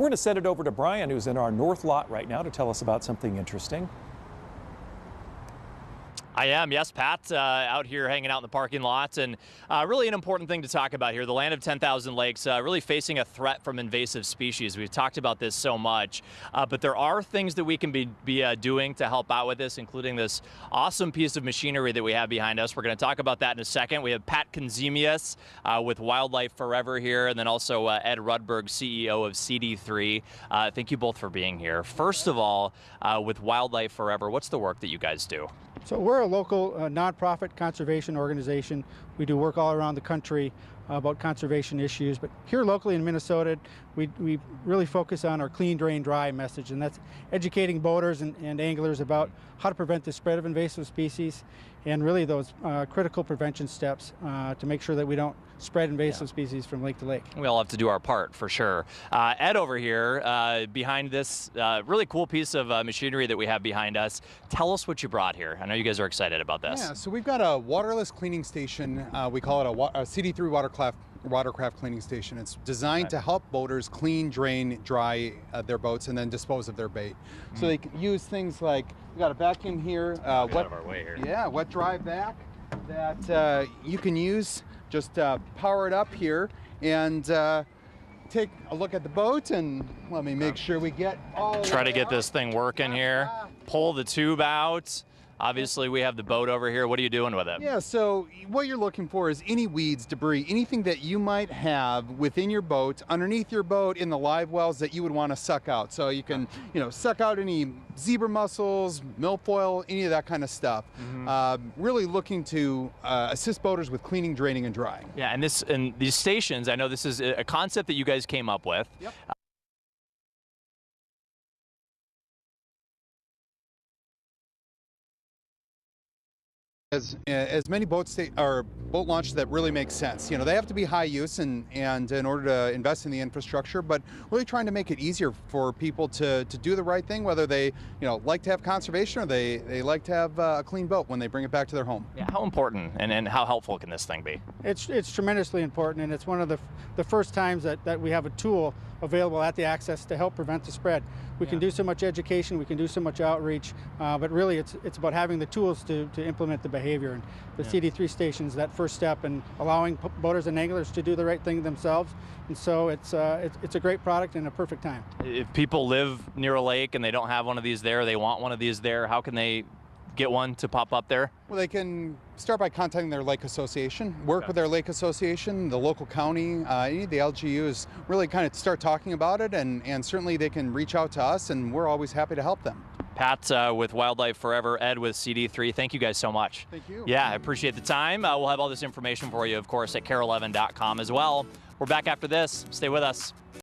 We're going to send it over to Brian, who's in our north lot right now, to tell us about something interesting. I am, yes, Pat, out here hanging out in the parking lot, and really an important thing to talk about here. The land of 10,000 lakes really facing a threat from invasive species. We've talked about this so much, but there are things that we can be doing to help out with this, including this awesome piece of machinery that we have behind us. We're going to talk about that in a second. We have Pat Konzemius with Wildlife Forever here, and then also Ed Rudberg, CEO of CD3. Thank you both for being here. First of all, with Wildlife Forever, what's the work that you guys do? So we're a local nonprofit conservation organization. We do work all around the country about conservation issues, but here locally in Minnesota, we really focus on our clean, drain, dry message, and that's educating boaters and anglers about how to prevent the spread of invasive species and really those critical prevention steps to make sure that we don't spread invasive species from lake to lake. We all have to do our part, for sure. Ed over here, behind this really cool piece of machinery that we have behind us. Tell us what you brought here. I know you guys are excited about this. Yeah, so we've got a waterless cleaning station. We call it a CD3 watercraft cleaning station. It's designed to help boaters clean, drain, dry their boats and then dispose of their bait. So they can use things like, we got a vacuum here, out of our way here. Yeah, wet dry vac that you can use. Just power it up here and take a look at the boat, and let me make sure we get all Try to get this thing working here. Pull the tube out. Obviously, we have the boat over here. What are you doing with it? Yeah, so what you're looking for is any weeds, debris, anything that you might have within your boat, underneath your boat, in the live wells that you would want to suck out. So you can, suck out any zebra mussels, milfoil, any of that kind of stuff. Really looking to assist boaters with cleaning, draining, and drying. Yeah, and these stations, I know this is a concept that you guys came up with. Yep. As many boat launches that really make sense. They have to be high use and in order to invest in the infrastructure, but really trying to make it easier for people to do the right thing, whether they like to have conservation or they like to have a clean boat when they bring it back to their home. Yeah, how important and how helpful can this thing be? It's tremendously important, and it's one of the first times that we have a tool available at the access to help prevent the spread. We can do so much education, we can do so much outreach, but really it's about having the tools to implement the behavior. And the CD3 station's that first step in allowing boaters and anglers to do the right thing themselves. And so it's a great product and a perfect time. If people live near a lake and they don't have one of these there, they want one of these there, how can they get one to pop up there? Well, they can start by contacting their lake association, work with their lake association, the local county, the LGUs, really kind of start talking about it, and certainly they can reach out to us, and we're always happy to help them. Pat with Wildlife Forever, Ed with CD3, thank you guys so much. Thank you. Yeah, I appreciate the time. We'll have all this information for you, of course, at KARE11.com as well. We're back after this. Stay with us.